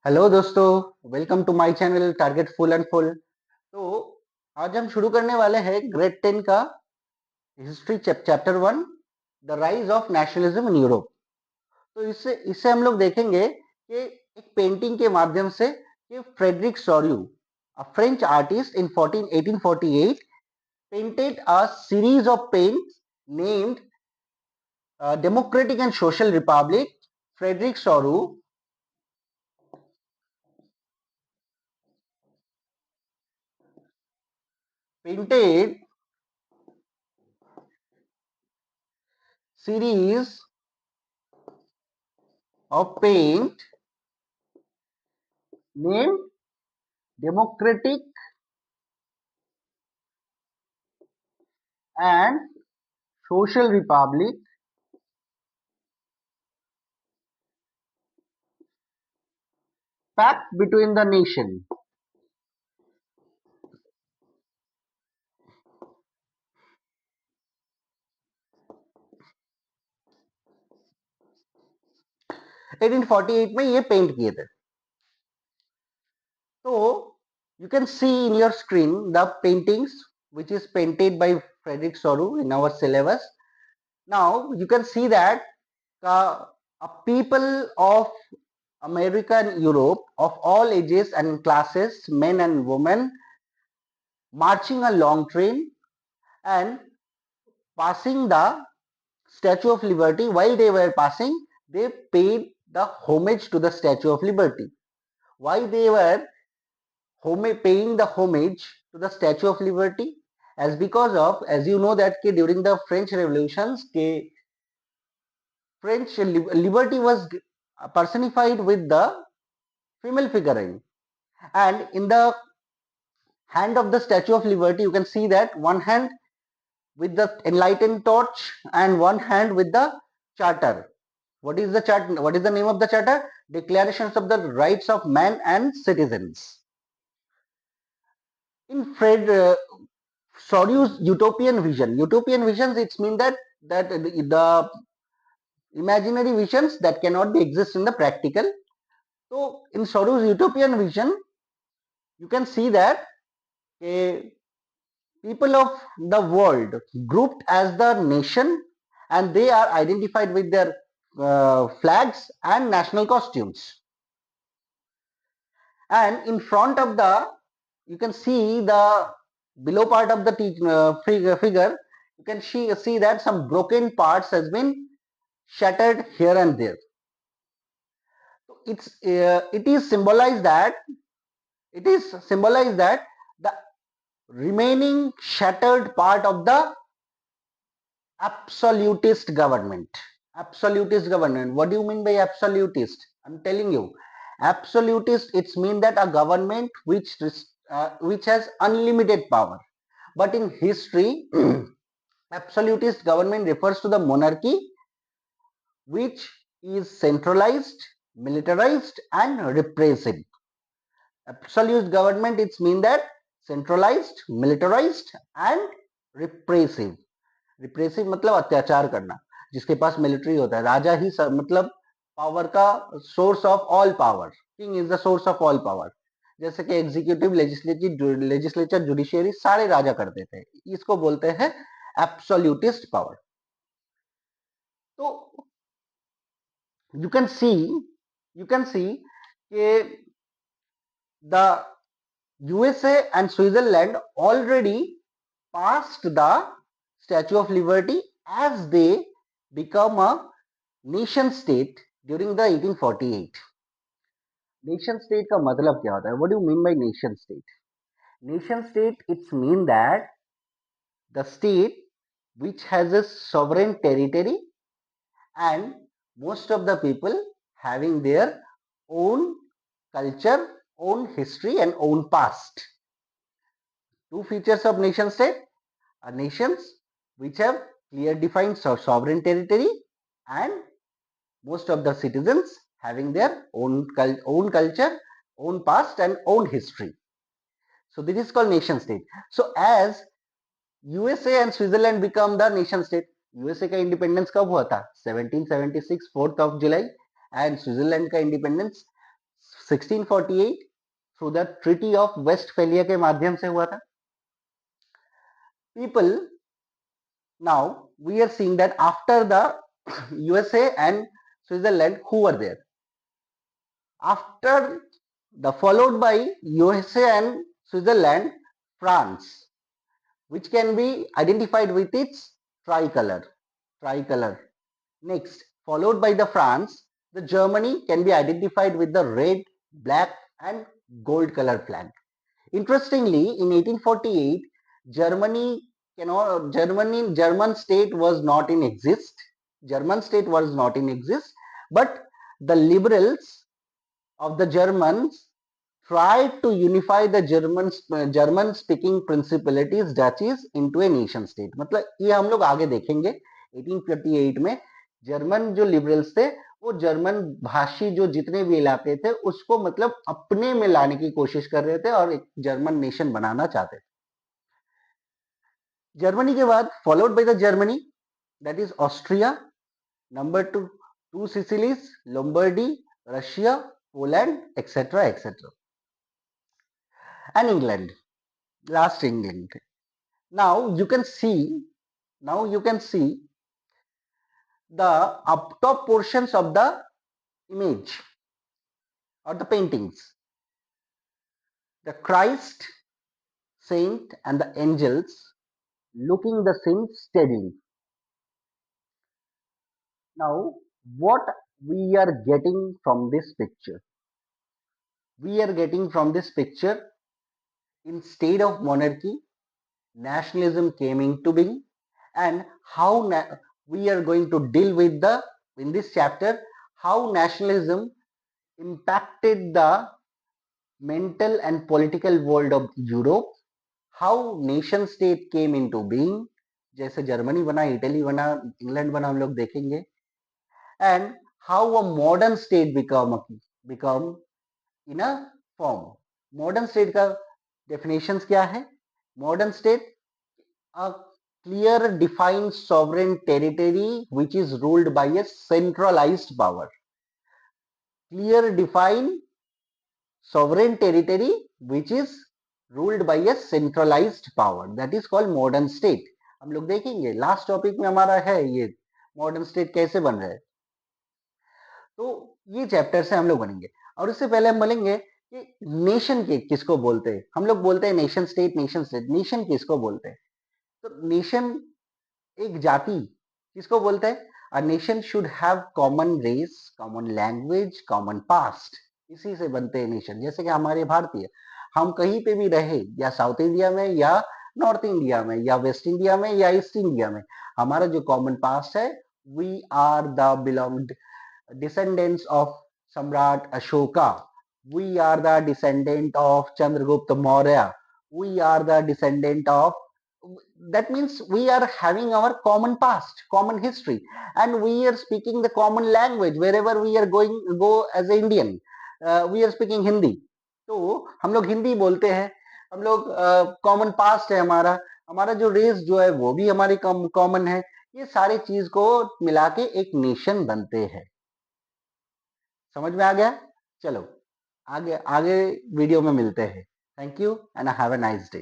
Hello दोस्तों, welcome to my channel target full and full. तो आज हम शुरू करने वाले हैं ग्रेड 10 का history chapter 1, the rise of nationalism in Europe. तो इससे इससे हम लोग देखेंगे कि एक पेंटिंग के माध्यम से कि Frederic Sorrieu, a French artist in 1848, painted a series of paintings named Democratic and Social Republic. Frederick Soru painted series of paint named Democratic and Social Republic, pact between the nation. 1848 में ये paint किए थे। तो you can see in your screen the paintings which is painted by Frederick Soru in our syllabus. Now you can see that a people of America and Europe of all ages and classes, men and women, marching a long train and passing the Statue of Liberty. While they were passing, they paid the homage to the Statue of Liberty. Why they were paying the homage to the Statue of Liberty? As because of, as you know that during the French Revolutions, French liberty was personified with the female figurine, and in the hand of the Statue of Liberty, you can see that one hand with the enlightened torch and one hand with the charter. What is the charter? What is the name of the charter? Declarations of the Rights of Man and Citizens. In Soryu's utopian visions, it's mean that the imaginary visions that cannot be exist in the practical. So in Soryu's utopian vision, you can see that people of the world grouped as the nation, and they are identified with their flags and national costumes. And in front of the, you can see the below part of the figure, you can see that some broken parts has been shattered here and there. So it is symbolized that the remaining shattered part of the absolutist government. Absolutist government. What do you mean by absolutist? I'm telling you, absolutist. It's mean that a government which has unlimited power. But in history, absolutist government refers to the monarchy which is centralized, militarized, and repressive. Absolute government, it's mean that centralized, militarized, and repressive. Repressive मतलब अत्याचार करना, जिसके पास military होता है। राजा ही मतलब power का source of all power, king is the source of all power. जैसे कि एग्जीक्यूटिव, लेजिस्लेचर, जुडिशियरी सारे राजा करते थे, इसको बोलते हैं एब्सोल्यूटिस्ट पावर। तो you can see the USA and Switzerland already passed the Statue of Liberty as they become a nation state during the 1848. Nation state का मतलब क्या होता है? What do you mean by nation state? Nation state, it's mean that the state which has a sovereign territory and most of the people having their own culture, own history, and own past. Two features of nation state are nations which have clear defined sovereign territory and most of the citizens having their own culture, own past, and own history. So this is called nation state. So as USA and Switzerland become the nation state, USA का independence कब हुआ था? 1776 4th of July, and Switzerland का independence 1648 through the treaty of Westphalia के माध्यम से हुआ था. People, now we are seeing that after the USA and Switzerland, who were there? After the followed by USA and Switzerland, France, which can be identified with its tricolor. Next, followed by the France, the Germany can be identified with the red, black and gold color flag. Interestingly, in 1848, Germany German state was not in exist. German state was not in exist, but the liberals of the Germans tried to unify the German speaking principalities duchies into a nation state. मतलब ये हम लोग आगे देखेंगे. 1848 में German जो liberals थे वो जर्मन भाषी जो जितने भी इलाके थे उसको मतलब अपने में लाने की कोशिश कर रहे थे और एक जर्मन नेशन बनाना चाहते थे. जर्मनी के बाद followed by the Germany, that is Austria, number two Sicilies, Lombardy, Russia, Poland, etcetera etcetera, and England, last England. Now you can see the up top portions of the image or the paintings. The Christ, saint and the angels looking the same steadily. Now what we are getting from this picture? We are getting from this picture, instead of monarchy, nationalism came into being, and how we are going to deal with the in this chapter how nationalism impacted the mental and political world of Europe, how nation state came into being, जैसे Germany बना, Italy बना, England बना, हम लोग देखेंगे, and how a modern state become in a form. Modern state का definitions क्या है? Modern state, a clear defined sovereign territory which is ruled by a centralized power. Clear defined sovereign territory which is ruled by a centralized power, that is called modern state. हम लोग देखेंगे last topic में हमारा है ये modern state कैसे बन रहा है, तो ये चैप्टर से हम लोग बनेंगे. और इससे पहले हम बोलेंगे कि नेशन के किसको बोलते हैं. हम लोग बोलते हैं नेशन स्टेट, नेशन किसको बोलते हैं. तो नेशन, एक जाति किसको बोलते हैं? A nation should have common race, common language, common past, इसी से बनते हैं नेशन. जैसे कि हमारे भारतीय, हम कहीं पे भी रहे, या साउथ इंडिया में या नॉर्थ इंडिया में या वेस्ट इंडिया में या ईस्ट इंडिया में, हमारा जो कॉमन पास्ट है, we are the belonged descendants of Samrat Ashoka. We are the descendant of Chandragupta Maurya. We are the descendant of, that means we are having our common past, common history, and we are speaking the common language wherever we are go as an Indian. We are speaking Hindi. तो हम लोग हिंदी बोलते हैं, हम लोग common past है हमारा, हमारा जो रेस जो है वो भी हमारी कॉमन है. ये सारी चीज को मिला के एक नेशन बनते हैं. समझ में आ गया? चलो आगे आगे वीडियो में मिलते हैं. Thank you and have a nice day.